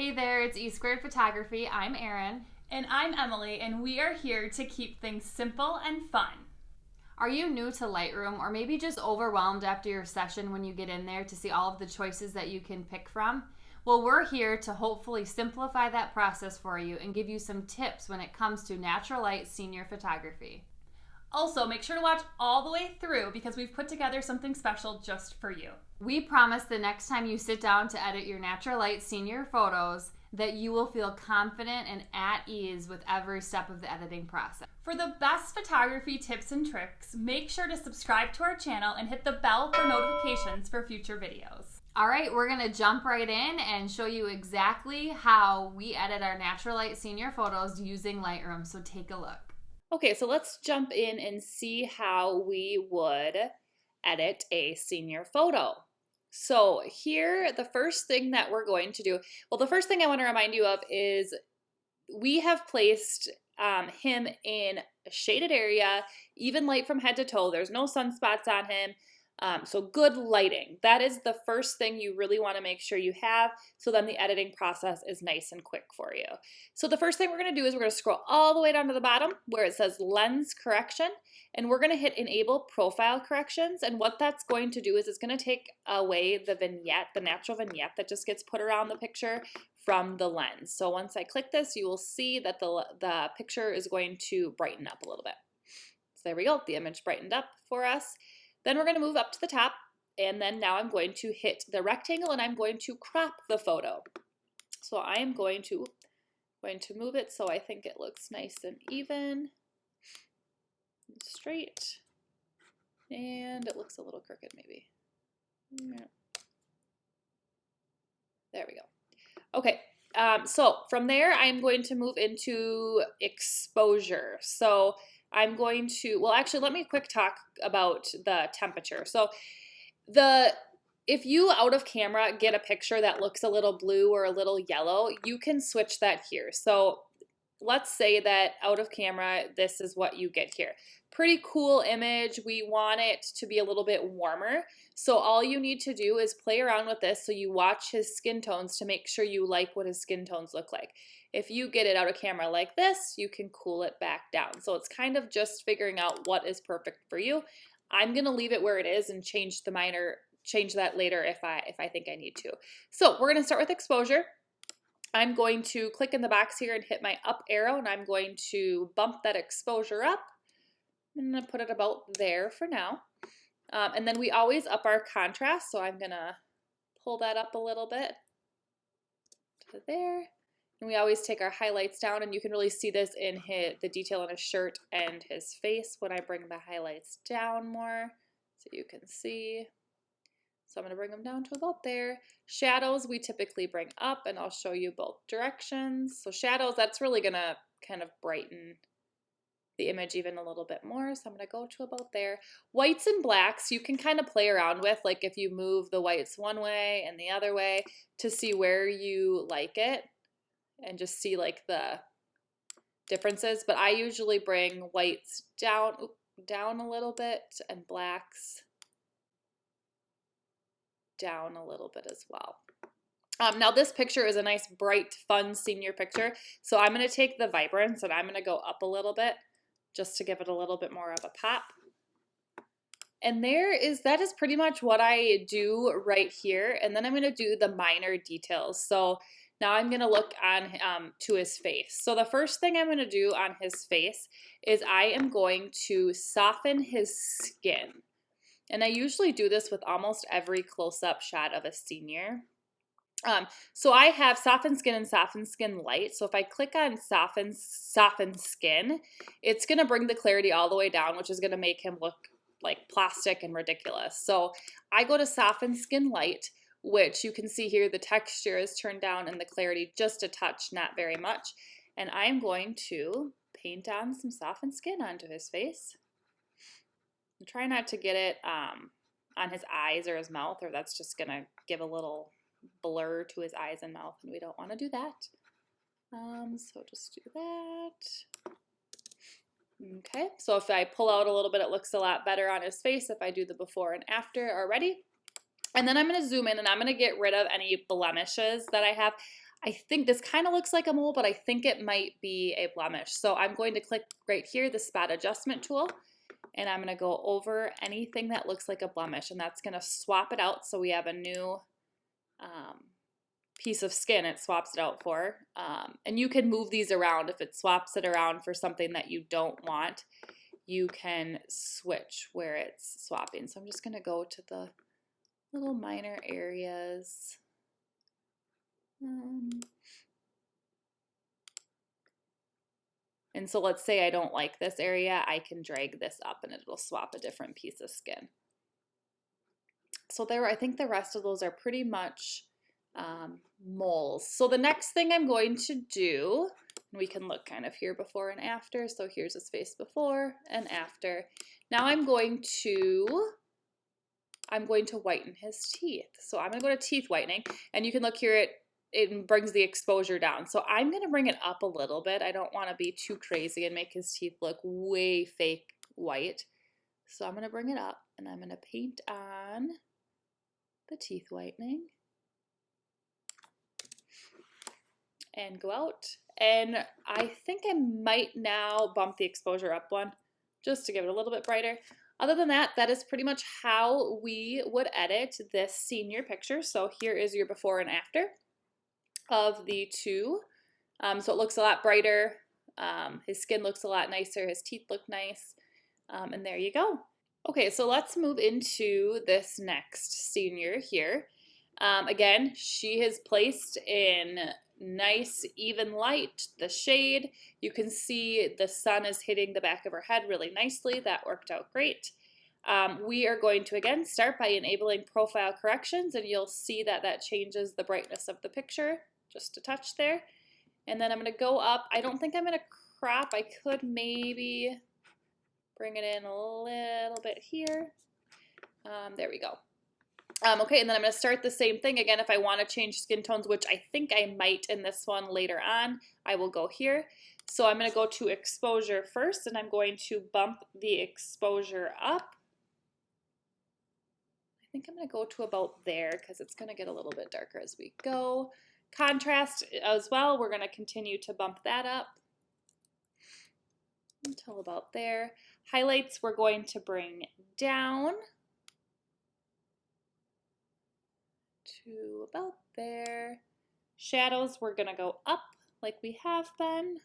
Hey there, it's esquared Photography. I'm Erin. And I'm Emily, and we are here to keep things simple and fun. Are you new to Lightroom or maybe just overwhelmed after your session when you get in there to see all of the choices that you can pick from? Well, we're here to hopefully simplify that process for you and give you some tips when it comes to natural light senior photography. Also, make sure to watch all the way through because we've put together something special just for you. We promise the next time you sit down to edit your natural light senior photos that you will feel confident and at ease with every step of the editing process. For the best photography tips and tricks, make sure to subscribe to our channel and hit the bell for notifications for future videos. All right, we're gonna jump right in and show you exactly how we edit our natural light senior photos using Lightroom, so take a look. Okay, so let's jump in and see how we would edit a senior photo. So here, the first thing that we're going to do, well, the first thing I want to remind you of is we have placed him in a shaded area, even light from head to toe. There's no sunspots on him. So good lighting. That is the first thing you really want to make sure you have, so then the editing process is nice and quick for you. So the first thing we're going to do is we're going to scroll all the way down to the bottom where it says lens correction, and we're going to hit enable profile corrections. And what that's going to do is it's going to take away the vignette, the natural vignette that just gets put around the picture from the lens. So once I click this, you will see that the picture is going to brighten up a little bit. So there we go, the image brightened up for us. Then we're going to move up to the top, and then now I'm going to hit the rectangle and I'm going to crop the photo. So I am going to move it so I think it looks nice and even and straight, and it looks a little crooked maybe. Yeah. There we go. Okay, so from there I'm going to move into exposure. So I'm going to, well, actually, let me quick talk about the temperature. So if you out of camera get a picture that looks a little blue or a little yellow, you can switch that here. So let's say that out of camera, this is what you get here. Pretty cool image. We want it to be a little bit warmer. So all you need to do is play around with this so you watch his skin tones to make sure you like what his skin tones look like. If you get it out of camera like this, you can cool it back down. So it's kind of just figuring out what is perfect for you. I'm gonna leave it where it is and change that later if I think I need to. So we're gonna start with exposure. I'm going to click in the box here and hit my up arrow, and I'm going to bump that exposure up. I'm gonna put it about there for now. And then we always up our contrast, so I'm gonna pull that up a little bit to there. And we always take our highlights down, and you can really see this in the detail in his shirt and his face when I bring the highlights down more so you can see. So I'm going to bring them down to about there. Shadows we typically bring up, and I'll show you both directions. So shadows, that's really going to kind of brighten the image even a little bit more. So I'm going to go to about there. Whites and blacks you can kind of play around with, like if you move the whites one way and the other way to see where you like it and just see like the differences. But I usually bring whites down a little bit and blacks down a little bit as well. Now this picture is a nice, bright, fun senior picture. So I'm going to take the vibrance and I'm going to go up a little bit just to give it a little bit more of a pop. And that is pretty much what I do right here. And then I'm going to do the minor details. So now I'm going to look on to his face. So the first thing I'm going to do on his face is I am going to soften his skin. And I usually do this with almost every close-up shot of a senior. So I have soften skin and soften skin light. So if I click on soften skin, it's going to bring the clarity all the way down, which is going to make him look like plastic and ridiculous. So I go to soften skin light, which you can see here the texture is turned down and the clarity just a touch, not very much. And I'm going to paint on some softened skin onto his face. And try not to get it on his eyes or his mouth, or that's just going to give a little blur to his eyes and mouth, and we don't want to do that. So just do that. Okay, so if I pull out a little bit, it looks a lot better on his face if I do the before and after already. And then I'm going to zoom in and I'm going to get rid of any blemishes that I have. I think this kind of looks like a mole, but I think it might be a blemish. So I'm going to click right here, the spot adjustment tool, and I'm going to go over anything that looks like a blemish, and that's going to swap it out so we have a new piece of skin it swaps it out for. And you can move these around. If it swaps it around for something that you don't want, you can switch where it's swapping. So I'm just going to go to the little minor areas. And so let's say I don't like this area, I can drag this up and it'll swap a different piece of skin. So there, I think the rest of those are pretty much moles. So the next thing I'm going to do, and we can look kind of here before and after. So here's his face before and after. Now I'm going to whiten his teeth. So I'm going to go to teeth whitening, and you can look here, it brings the exposure down. So I'm going to bring it up a little bit. I don't want to be too crazy and make his teeth look way fake white. So I'm going to bring it up, and I'm going to paint on the teeth whitening and go out. And I think I might now bump the exposure up one just to give it a little bit brighter. Other than that, that is pretty much how we would edit this senior picture. So here is your before and after of the two. So it looks a lot brighter. His skin looks a lot nicer. His teeth look nice. And there you go. Okay, so let's move into this next senior here. Again, she is placed in nice even light, the shade. You can see the sun is hitting the back of her head really nicely. That worked out great. We are going to again start by enabling profile corrections, and you'll see that that changes the brightness of the picture just a touch there. And then I'm going to go up. I don't think I'm going to crop. I could maybe bring it in a little bit here. There we go. Okay, and then I'm going to start the same thing again. If I want to change skin tones, which I think I might in this one later on, I will go here. So I'm going to go to exposure first, and I'm going to bump the exposure up. I think I'm going to go to about there because it's going to get a little bit darker as we go. Contrast as well, we're going to continue to bump that up until about there. Highlights we're going to bring down to about there. Shadows we're going to go up like we have been.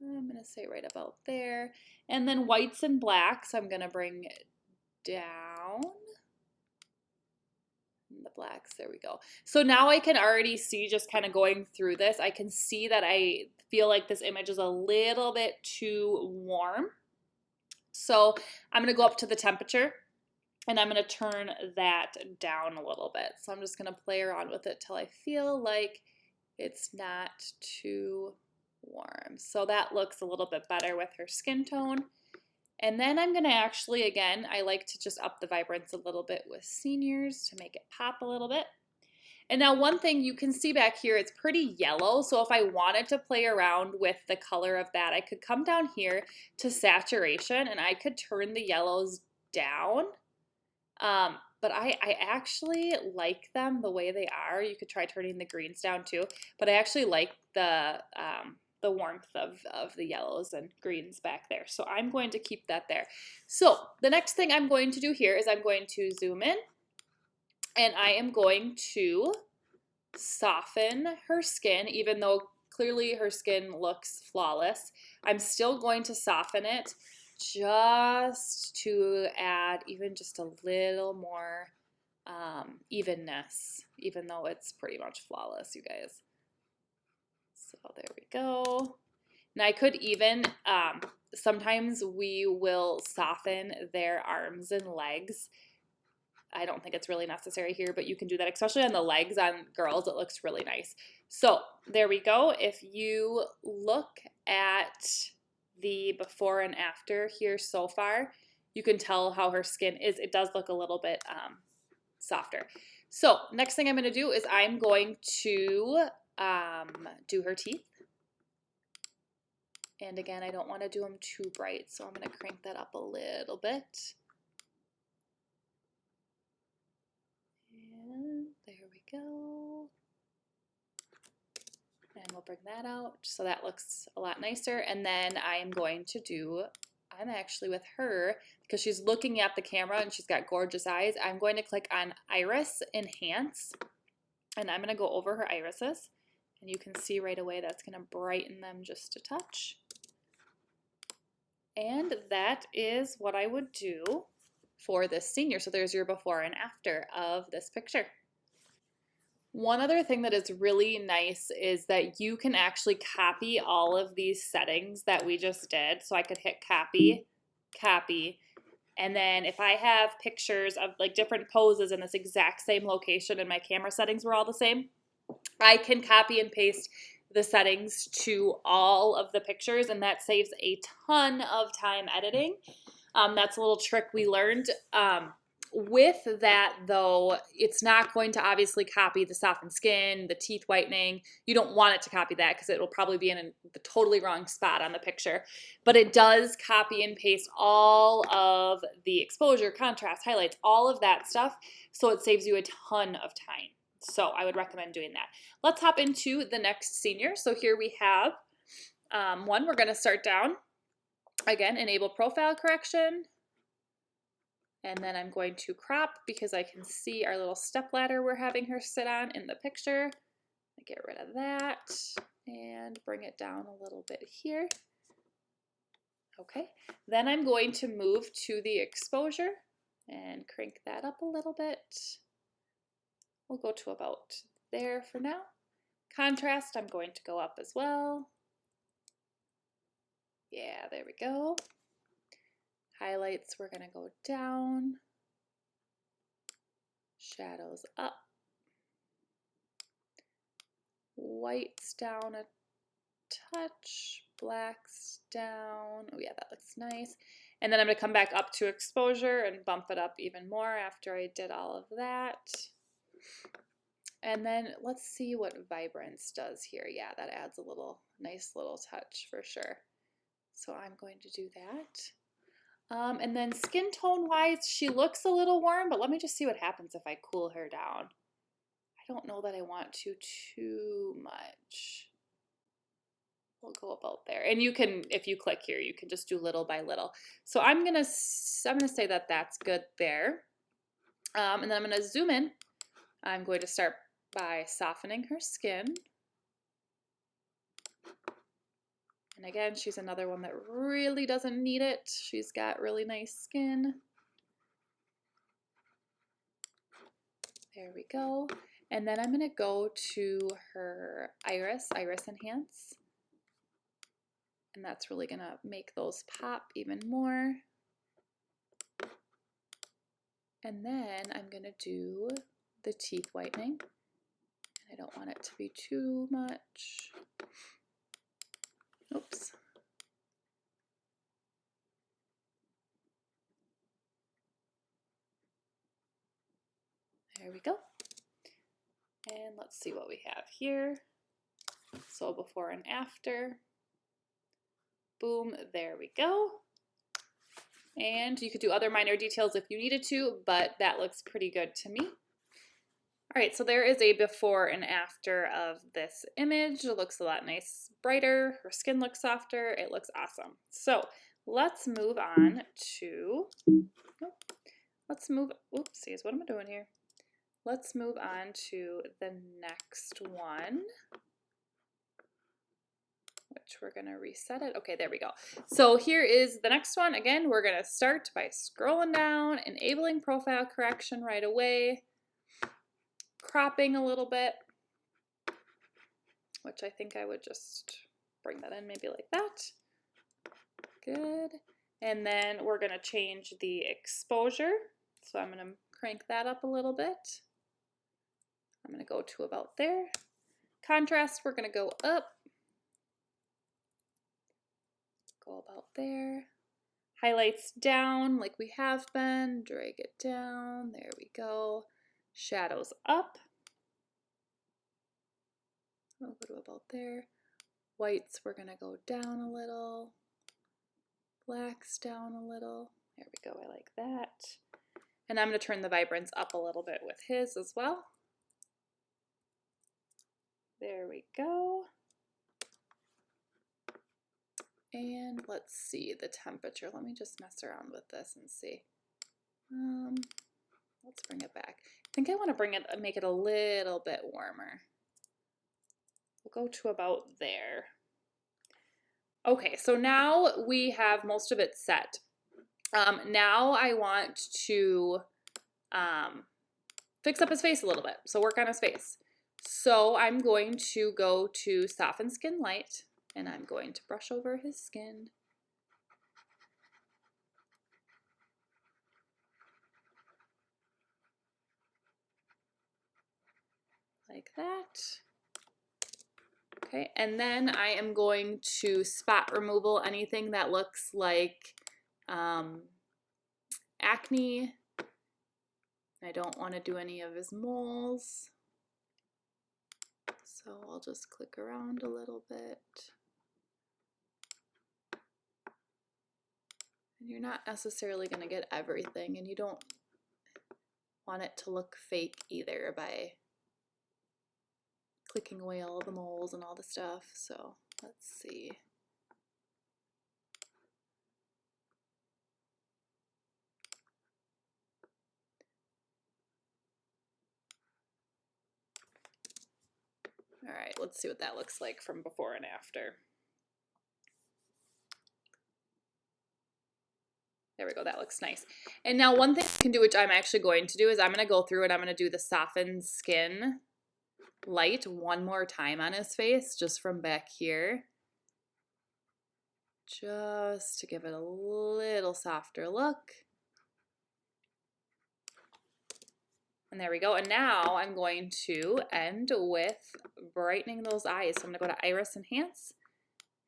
I'm going to say right about there. And then whites and blacks I'm going to bring down. The blacks, there we go. So now I can already see, just kind of going through this, I can see that I feel like this image is a little bit too warm. So I'm going to go up to the temperature, and I'm going to turn that down a little bit. So I'm just going to play around with it till I feel like it's not too warm. So that looks a little bit better with her skin tone. And then I'm going to actually, again, I like to just up the vibrance a little bit with seniors to make it pop a little bit. And now one thing you can see back here, it's pretty yellow. So if I wanted to play around with the color of that, I could come down here to saturation and I could turn the yellows down. But I actually like them the way they are. You could try turning the greens down too, but I actually like the warmth of the yellows and greens back there. So I'm going to keep that there. So the next thing I'm going to do here is I'm going to zoom in, and I am going to soften her skin. Even though clearly her skin looks flawless, I'm still going to soften it just to add even just a little more evenness, even though it's pretty much flawless, you guys. So there we go. And I could even, sometimes we will soften their arms and legs. I don't think it's really necessary here, but you can do that, especially on the legs on girls. It looks really nice. So there we go. If you look at the before and after here so far, you can tell how her skin is. It does look a little bit softer. So next thing I'm going to do is I'm going to do her teeth. And again, I don't want to do them too bright, so I'm going to crank that up a little bit. And there we go. And we'll bring that out so that looks a lot nicer. And then I am going to do, I'm actually with her because she's looking at the camera and she's got gorgeous eyes. I'm going to click on Iris Enhance, and I'm going to go over her irises. And you can see right away that's going to brighten them just a touch. And that is what I would do for this senior. So there's your before and after of this picture. One other thing that is really nice is that you can actually copy all of these settings that we just did. So I could hit copy, copy, and then if I have pictures of like different poses in this exact same location and my camera settings were all the same, I can copy and paste the settings to all of the pictures, and that saves a ton of time editing. That's a little trick we learned. With that, though, it's not going to obviously copy the softened skin, the teeth whitening. You don't want it to copy that because it will probably be in the totally wrong spot on the picture. But it does copy and paste all of the exposure, contrast, highlights, all of that stuff. So it saves you a ton of time. So I would recommend doing that. Let's hop into the next senior. So here we have one. We're going to start down. Again, enable profile correction. And then I'm going to crop because I can see our little step ladder we're having her sit on in the picture. Get rid of that and bring it down a little bit here. Okay, then I'm going to move to the exposure and crank that up a little bit. We'll go to about there for now. Contrast, I'm going to go up as well. Yeah, there we go. Highlights, we're going to go down. Shadows up. Whites down a touch. Blacks down. Oh yeah, that looks nice. And then I'm going to come back up to exposure and bump it up even more after I did all of that. And then let's see what vibrance does here. Yeah, that adds a nice little touch for sure. So I'm going to do that. And then skin tone wise, she looks a little warm, but let me just see what happens if I cool her down. I don't know that I want to too much. We'll go about there. And you can, if you click here, you can just do little by little. So I'm gonna say that that's good there. And then I'm gonna zoom in. I'm going to start by softening her skin. And again, she's another one that really doesn't need it. She's got really nice skin. There we go. And then I'm going to go to her iris enhance. And that's really going to make those pop even more. And then I'm going to do the teeth whitening. And I don't want it to be too much. Oops. There we go. And let's see what we have here. So before and after. Boom, there we go. And you could do other minor details if you needed to, but that looks pretty good to me. All right, so there is a before and after of this image. It looks a lot nice, brighter. Her skin looks softer. It looks awesome. So let's move on to, oopsies, what am I doing here? Let's move on to the next one, which we're going to reset it. Okay, there we go. So here is the next one. Again, we're going to start by scrolling down, enabling profile correction right away, cropping a little bit, which I think I would just bring that in maybe like that. Good. And then we're going to change the exposure. So I'm going to crank that up a little bit. I'm going to go to about there. Contrast, we're going to go up. Go about there. Highlights down like we have been. Drag it down. There we go. Shadows up. We'll go to about there. Whites, we're going to go down a little. Blacks down a little. There we go. I like that. And I'm going to turn the vibrance up a little bit with his as well. There we go. And let's see the temperature. Let me just mess around with this and see. Let's bring it back. I think I want to make it a little bit warmer. We'll go to about there. Okay, so now we have most of it set. Now I want to fix up his face a little bit, so work on his face. So I'm going to go to Soften Skin Light, and I'm going to brush over his skin. Like that. Okay, and then I am going to spot removal anything that looks like acne. I don't want to do any of his moles. So I'll just click around a little bit. And you're not necessarily going to get everything, and you don't want it to look fake either by clicking away all the moles and all the stuff. So let's see. All right, let's see what that looks like from before and after. There we go, that looks nice. And now one thing you can do, which I'm actually going to do, is I'm going to go through and I'm going to do the Soften Skin Light one more time on his face, just from back here. Just to give it a little softer look. And there we go. And now I'm going to end with brightening those eyes. So I'm going to go to Iris Enhance,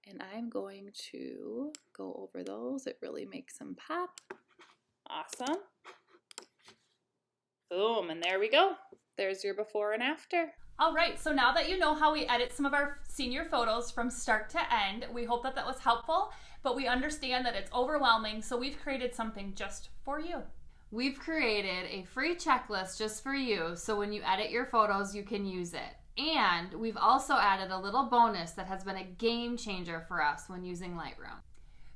and I'm going to go over those. It really makes them pop. Awesome. Boom, and there we go. There's your before and after. All right, so now that you know how we edit some of our senior photos from start to end, we hope that that was helpful, but we understand that it's overwhelming, so we've created something just for you. We've created a free checklist just for you, so when you edit your photos, you can use it. And we've also added a little bonus that has been a game changer for us when using Lightroom.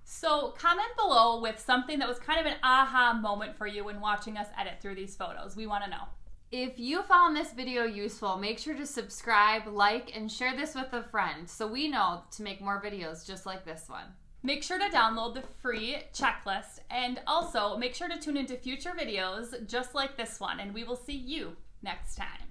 So comment below with something that was kind of an aha moment for you when watching us edit through these photos. We want to know. If you found this video useful, make sure to subscribe, like, and share this with a friend so we know to make more videos just like this one. Make sure to download the free checklist, and also make sure to tune into future videos just like this one, and we will see you next time.